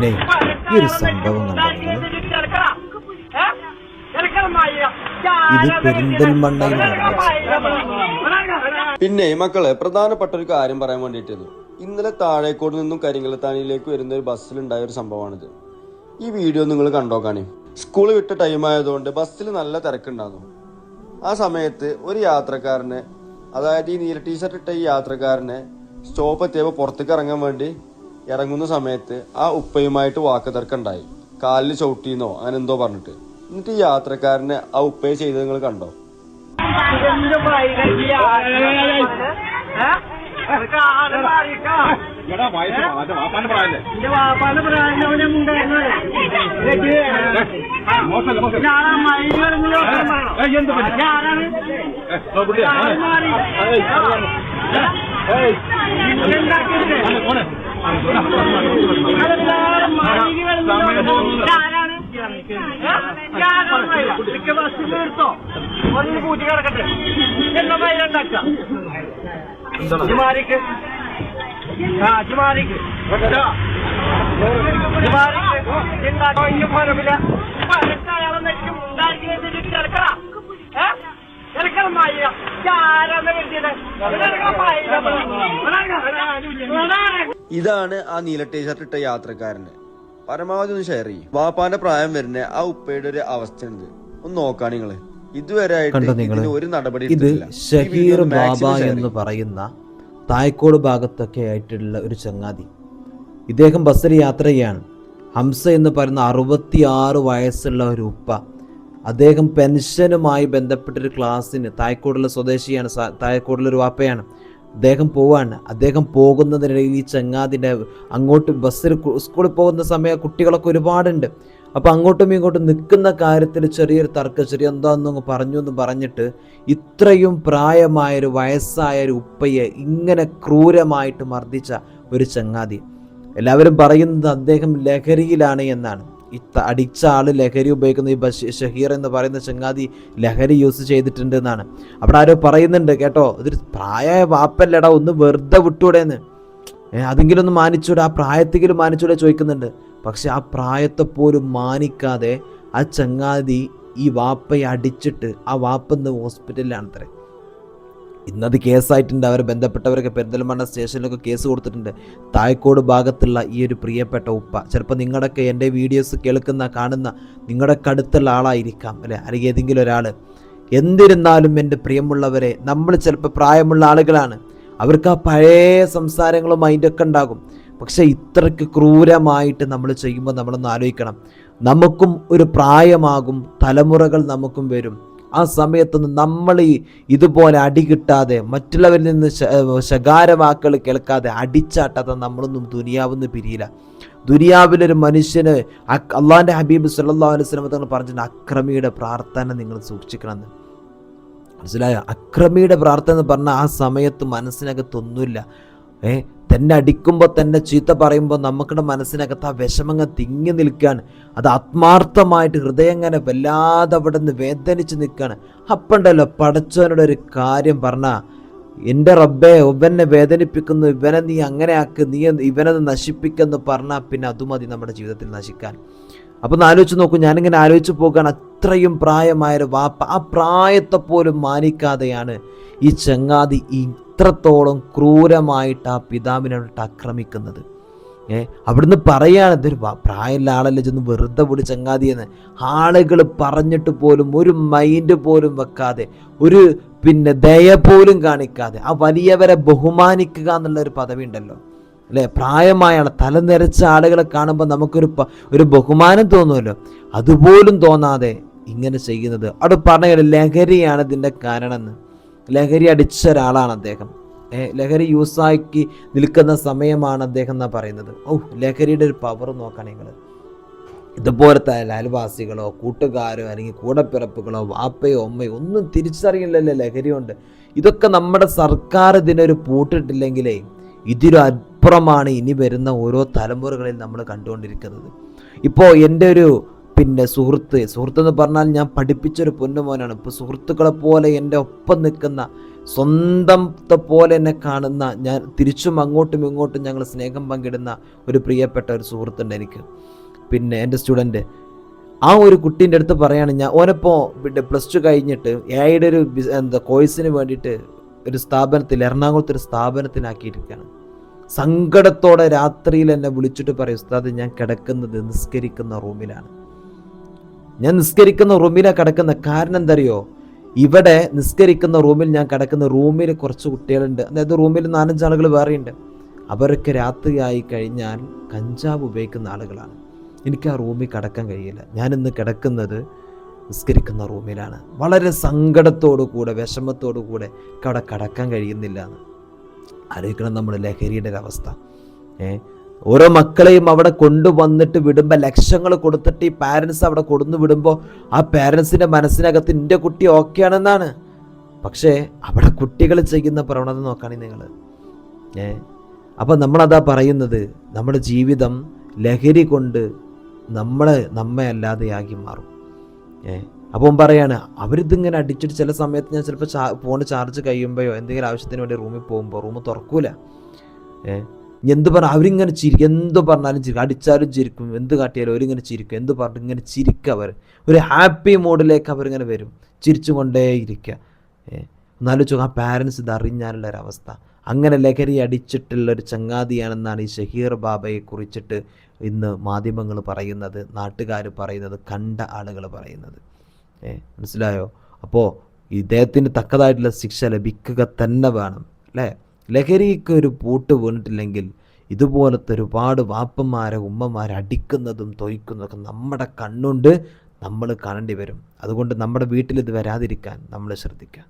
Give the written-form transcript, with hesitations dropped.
പിന്നെ ഈ ഒരു സംഭവം കണ്ടോ? ഇത് പെരിന്തൽമണ്ണയിൽ പിന്നെ മക്കളെ പ്രധാനപ്പെട്ട ഒരു കാര്യം പറയാൻ വേണ്ടിയിട്ടത് ഇന്നലെ താഴേക്കോട് നിന്നും കരിങ്കലത്താണിയിലേക്ക് വരുന്ന ഒരു ബസ്സിലുണ്ടായ ഒരു സംഭവമാണിത്. ഈ വീഡിയോ നിങ്ങൾ കണ്ടോക്കാണേ. സ്കൂൾ വിട്ട ടൈം ആയതുകൊണ്ട് ബസ്സിൽ നല്ല തിരക്കുണ്ടായിരുന്നു. ആ സമയത്ത് ഒരു യാത്രക്കാരനെ, അതായത് ഈ നീല ടീഷർട്ട് ഇട്ട ഈ യാത്രക്കാരനെ സ്റ്റോപ്പ് എത്തിയപ്പോൾ പുറത്തേക്ക് ഇറങ്ങാൻ വേണ്ടി ഇറങ്ങുന്ന സമയത്ത് ആ ഉപ്പയുമായിട്ട് വാക്കുതർക്കുണ്ടായി. കാലിൽ ചവിട്ടിന്നോ അങ്ങനെ എന്തോ പറഞ്ഞിട്ട്. എന്നിട്ട് ഈ യാത്രക്കാരനെ ആ ഉപ്പയെ ചെയ്ത് നിങ്ങൾ കണ്ടോ? ഇതാണ് ആ നീല ടീഷർട്ട് ഇട്ട യാത്രക്കാരന്. പരമാവധി ഒന്ന് ഷെയർ ചെയ്യും. വാപ്പാന്റെ പ്രായം വരുന്ന ആ ഉപ്പയുടെ ഒരു അവസ്ഥ ഉണ്ട്, ഒന്ന് നോക്കാൻ നിങ്ങള്. ഇതുവരെ ഒരു നടപടി. ഇത് ഷഹീർ ബാബ എന്ന് പറയുന്ന തായ്ക്കോട് ഭാഗത്തൊക്കെ ആയിട്ടുള്ള ഒരു ചങ്ങാതി. ഇദ്ദേഹം ബസ്സിൽ യാത്ര ചെയ്യാണ്. ഹംസ എന്ന് പറയുന്ന 66 വയസ്സുള്ള ഒരു ഉപ്പ. അദ്ദേഹം പെൻഷനുമായി ബന്ധപ്പെട്ടൊരു ക്ലാസ്സിന്, തായ്ക്കോടുള്ള സ്വദേശിയാണ്, തായ്ക്കോടുള്ളൊരു വാപ്പയാണ്. അദ്ദേഹം പോവാണ്. അദ്ദേഹം പോകുന്നതിനിടയിൽ ഈ ചങ്ങാതിൻ്റെ അങ്ങോട്ട് ബസ്സിൽ സ്കൂളിൽ പോകുന്ന സമയം കുട്ടികളൊക്കെ ഒരുപാടുണ്ട്. അപ്പോൾ അങ്ങോട്ടും ഇങ്ങോട്ടും നിൽക്കുന്ന കാര്യത്തിൽ ചെറിയൊരു തർക്കം, ചെറിയ എന്താണെന്ന് പറഞ്ഞു എന്ന് പറഞ്ഞിട്ട് ഇത്രയും പ്രായമായൊരു വയസ്സായ ഒരു ഉപ്പയെ ഇങ്ങനെ ക്രൂരമായിട്ട് മർദ്ദിച്ച ഒരു ചങ്ങാതി. എല്ലാവരും പറയുന്നത് അദ്ദേഹം ലഹരിയിലാണ് എന്നാണ്. ഈ അടിച്ച ആൾ ലഹരി ഉപയോഗിക്കുന്ന ഈ ഷഹീർ എന്ന് പറയുന്ന ചങ്ങാതി ലഹരി യൂസ് ചെയ്തിട്ടുണ്ട് എന്നാണ്. അവിടെ ആരോ പറയുന്നുണ്ട് കേട്ടോ, ഇതൊരു പ്രായമായ വാപ്പല്ലടാ, ഒന്ന് വെറുതെ വിട്ടൂടെന്ന്, അതെങ്കിലും ഒന്ന് മാനിച്ചൂടെ, ആ പ്രായത്തെങ്കിലും മാനിച്ചൂടെ ചോദിക്കുന്നുണ്ട്. പക്ഷെ ആ പ്രായത്തെ പോലും മാനിക്കാതെ ആ ചങ്ങാതി ഈ വാപ്പയെ അടിച്ചിട്ട് ആ വാപ്പന്ന് ഹോസ്പിറ്റലിലാണത്രേ. ഇന്നത് കേസായിട്ടുണ്ട്. അവർ ബന്ധപ്പെട്ടവരൊക്കെ പെരിന്തൽമണ്ണ സ്റ്റേഷനിലൊക്കെ കേസ് കൊടുത്തിട്ടുണ്ട്. തായ്ക്കോട് ഭാഗത്തുള്ള ഈ ഒരു പ്രിയപ്പെട്ട ഉപ്പ, ചിലപ്പോൾ നിങ്ങളുടെയൊക്കെ എൻ്റെ വീഡിയോസ് കേൾക്കുന്ന കാണുന്ന നിങ്ങളുടെയൊക്കെ അടുത്തുള്ള ആളായിരിക്കാം അല്ലേ, അല്ലെങ്കിൽ ഏതെങ്കിലും ഒരാൾ. എന്നിരുന്നാലും എൻ്റെ പ്രിയമുള്ളവരെ, നമ്മൾ ചിലപ്പോൾ പ്രായമുള്ള ആളുകളാണ്, അവർക്ക് ആ പഴയ സംസാരങ്ങളും മൈൻഡൊക്കെ ഉണ്ടാകും. പക്ഷേ ഇത്രയ്ക്ക് ക്രൂരമായിട്ട് നമ്മൾ ചെയ്യുമ്പോൾ നമ്മളൊന്ന് ആലോചിക്കണം. നമുക്കും ഒരു പ്രായമാകും, തലമുറകൾ നമുക്കും വരും. ആ സമയത്തൊന്നും നമ്മൾ ഇതുപോലെ അടി കിട്ടാതെ, മറ്റുള്ളവരിൽ നിന്ന് ശകാരവാക്കുകൾ കേൾക്കാതെ അടിച്ചാട്ടാത്ത നമ്മളൊന്നും ദുനിയാവെന്ന് പിരിയില്ല. ദുനിയാവിലൊരു മനുഷ്യന് അള്ളാഹിൻ്റെ ഹബീബ് സല്ലല്ലാഹു അലൈഹി വസല്ലം തങ്ങൾ പറഞ്ഞിട്ടുണ്ട്, അക്രമിയുടെ പ്രാർത്ഥന നിങ്ങൾ സൂക്ഷിക്കണമെന്ന്. മനസ്സിലായോ? അക്രമിയുടെ പ്രാർത്ഥന എന്ന് പറഞ്ഞാൽ ആ സമയത്ത് മനസ്സിനകത്തൊന്നുമില്ല. തന്നെ അടിക്കുമ്പോൾ, തന്നെ ചീത്ത പറയുമ്പോൾ നമുക്കുടെ മനസ്സിനകത്ത് ആ വിഷമങ്ങൾ തിങ്ങി നിൽക്കുകയാണ്. അത് ആത്മാർത്ഥമായിട്ട് ഹൃദയം ഇങ്ങനെ വല്ലാതെ അവിടെ നിന്ന് വേദനിച്ച് നിൽക്കുകയാണ്. അപ്പണ്ടല്ലോ പടച്ചവനോട് ഒരു കാര്യം പറഞ്ഞാൽ, എൻ്റെ റബ്ബേ ഇവനെ വേദനിപ്പിക്കുന്നു, ഇവനെ നീ അങ്ങനെ ആക്ക്, നീ ഇവനെ നശിപ്പിക്കുമെന്ന് പറഞ്ഞാൽ പിന്നെ അതുമതി നമ്മുടെ ജീവിതത്തിൽ നശിക്കാൻ. അപ്പോൾ ഒന്ന് ആലോചിച്ച് നോക്കൂ. ഞാനിങ്ങനെ ആലോചിച്ച് പോകുകയാണ്, അത്രയും പ്രായമായൊരു വാപ്പ, ആ പ്രായത്തെ പോലും മാനിക്കാതെയാണ് ഈ ചങ്ങാതി ഇത്രത്തോളം ക്രൂരമായിട്ട് ആ പിതാവിനോട്ട് ആക്രമിക്കുന്നത്. അവിടുന്ന് പറയാണ്, ഇതൊരു പ്രായമുള്ള ആളല്ലേ, ചെന്ന് വെറുതെ വിട് ചങ്ങാതിയെന്ന്. ആളുകൾ പറഞ്ഞിട്ട് പോലും ഒരു മൈൻഡ് പോലും വെക്കാതെ, ഒരു ദയ പോലും കാണിക്കാതെ ആ വലിയവരെ ബഹുമാനിക്കുക എന്നുള്ളൊരു പദവി ഉണ്ടല്ലോ അല്ലേ. പ്രായമായ തല നിറച്ച ആളുകളെ കാണുമ്പോൾ നമുക്കൊരു ബഹുമാനം തോന്നുമല്ലോ, അതുപോലും തോന്നാതെ ഇങ്ങനെ ചെയ്യുന്നത്. അവിടെ പറഞ്ഞ ലഹരിയാണ് ഇതിൻ്റെ കാരണമെന്ന്. ലഹരി അടിച്ച ഒരാളാണ് അദ്ദേഹം. ലഹരി യൂസാക്കി നിൽക്കുന്ന സമയമാണ് അദ്ദേഹം എന്നാണ് പറയുന്നത്. ലഹരിയുടെ ഒരു പവർ നോക്കാൻ നിങ്ങൾ. ഇതുപോലത്തെ അയൽവാസികളോ കൂട്ടുകാരോ അല്ലെങ്കിൽ കൂടപ്പിറപ്പുകളോ വാപ്പയോ അമ്മയോ ഒന്നും തിരിച്ചറിയില്ലല്ലോ ലഹരി കൊണ്ട്. ഇതൊക്കെ നമ്മുടെ സർക്കാർ ഇതിനൊരു പൂട്ടിട്ടില്ലെങ്കിലേ ഇതിനപ്പുറമാണ് ഇനി വരുന്ന ഓരോ തലമുറകളിൽ നമ്മൾ കണ്ടുകൊണ്ടിരിക്കുന്നത്. ഇപ്പോൾ എൻ്റെ ഒരു സുഹൃത്തെന്ന് പറഞ്ഞാൽ ഞാൻ പഠിപ്പിച്ചൊരു പൊന്നുമോനാണ്. ഇപ്പോൾ സുഹൃത്തുക്കളെ പോലെ എൻ്റെ ഒപ്പം നിൽക്കുന്ന സ്വന്തത്തെ പോലെ എന്നെ കാണുന്ന, ഞാൻ തിരിച്ചും അങ്ങോട്ടും ഇങ്ങോട്ടും ഞങ്ങൾ സ്നേഹം പങ്കിടുന്ന ഒരു പ്രിയപ്പെട്ട ഒരു സുഹൃത്തുണ്ട് എനിക്ക്. പിന്നെ എൻ്റെ സ്റ്റുഡൻറ്റ്, ആ ഒരു കുട്ടീൻ്റെ അടുത്ത് പറയാണ്, ഞാൻ ഓനിപ്പോൾ +2 കഴിഞ്ഞിട്ട് എയുടെ ഒരു കോഴ്സിന് വേണ്ടിയിട്ട് ഒരു സ്ഥാപനത്തിൽ, എറണാകുളത്ത് ഒരു സ്ഥാപനത്തിനാക്കിയിരിക്കുകയാണ്. സങ്കടത്തോടെ രാത്രിയിൽ എന്നെ വിളിച്ചിട്ട് പറയും, ഉസ്താദ് ഞാൻ കിടക്കുന്നത് നിസ്കരിക്കുന്ന റൂമിലാണ്. ഞാൻ നിസ്കരിക്കുന്ന റൂമിലാണ് കിടക്കുന്നത്. കാരണം എന്തറിയോ, ഇവിടെ നിസ്കരിക്കുന്ന റൂമിൽ ഞാൻ കിടക്കുന്ന റൂമിൽ കുറച്ച് കുട്ടികളുണ്ട്, അതായത് റൂമിൽ 4-5 ആളുകൾ വേറെയുണ്ട്. അവരൊക്കെ രാത്രിയായി കഴിഞ്ഞാൽ കഞ്ചാവ് ഉപയോഗിക്കുന്ന ആളുകളാണ്. എനിക്ക് ആ റൂമിൽ കിടക്കാൻ കഴിയില്ല. ഞാനിന്ന് കിടക്കുന്നത് നിസ്കരിക്കുന്ന റൂമിലാണ്. വളരെ സങ്കടത്തോടു കൂടെ, വിഷമത്തോടു കൂടെ എനിക്ക് അവിടെ കിടക്കാൻ കഴിയുന്നില്ല എന്ന് ആലോചിക്കണം. നമ്മൾ ലഹരിയുടെ ഒരു അവസ്ഥ. ഓരോ മക്കളെയും അവിടെ കൊണ്ടുവന്നിട്ട് വിടുമ്പോൾ, ലക്ഷങ്ങൾ കൊടുത്തിട്ട് ഈ പാരൻസ് അവിടെ കൊടുന്നു വിടുമ്പോൾ, ആ പാരൻസിൻ്റെ മനസ്സിനകത്ത് എൻ്റെ കുട്ടി ഓക്കെ ആണെന്നാണ്. പക്ഷേ അവിടെ കുട്ടികൾ ചെയ്യുന്ന പ്രവണത നോക്കുകയാണെങ്കിൽ നിങ്ങൾ, അപ്പം നമ്മളതാ പറയുന്നത്, നമ്മുടെ ജീവിതം ലഹരി കൊണ്ട് നമ്മെ അല്ലാതെയാക്കി മാറും. അപ്പം പറയാണ്, അവരിതിങ്ങനെ അടിച്ചിട്ട് ചില സമയത്ത് ഞാൻ ചിലപ്പോൾ ഫോൺ ചാർജ് കഴിയുമ്പോഴോ എന്തെങ്കിലും ആവശ്യത്തിന് വേണ്ടി റൂമിൽ പോകുമ്പോൾ റൂം തുറക്കൂല. എന്ത് പറഞ്ഞാൽ അവരിങ്ങനെ ചിരിക്കും, എന്ത് പറഞ്ഞാലും ചിരിക്കും, അടിച്ചാലും ചിരിക്കും, എന്ത് കാട്ടിയാലും അവരിങ്ങനെ ചിരിക്കും, എന്ത് പറഞ്ഞു ഇങ്ങനെ ചിരിക്കുക. അവർ ഒരു ഹാപ്പി മൂഡിലേക്ക് അവരിങ്ങനെ വരും, ചിരിച്ചു കൊണ്ടേയിരിക്കുക. എന്നാലും ആ പാരൻസ് ഇത് അറിഞ്ഞാലുള്ളൊരവസ്ഥ. അങ്ങനെ ലഹരി അടിച്ചിട്ടുള്ളൊരു ചങ്ങാതിയാണെന്നാണ് ഈ ഷഹീർ ബാബയെ കുറിച്ചിട്ട് ഇന്ന് മാധ്യമങ്ങൾ പറയുന്നത്, നാട്ടുകാർ പറയുന്നത്, കണ്ട ആളുകൾ പറയുന്നത്. മനസ്സിലായോ? അപ്പോൾ ഇദ്ദേഹത്തിന് തക്കതായിട്ടുള്ള ശിക്ഷ ലഭിക്കുക തന്നെ വേണം, അല്ലേ? ലഹരിക്ക് ഒരു പൂട്ട് വീണിട്ടില്ലെങ്കിൽ ഇതുപോലത്തെ ഒരുപാട് വാപ്പന്മാരെ ഉമ്മമാരെ അടിക്കുന്നതും തൊയ്ക്കുന്നതൊക്കെ നമ്മുടെ കണ്ണുകൊണ്ട് നമ്മൾ കാണേണ്ടി വരും. അതുകൊണ്ട് നമ്മുടെ വീട്ടിൽ ഇത് വരാതിരിക്കാൻ നമ്മൾ ശ്രദ്ധിക്കുക.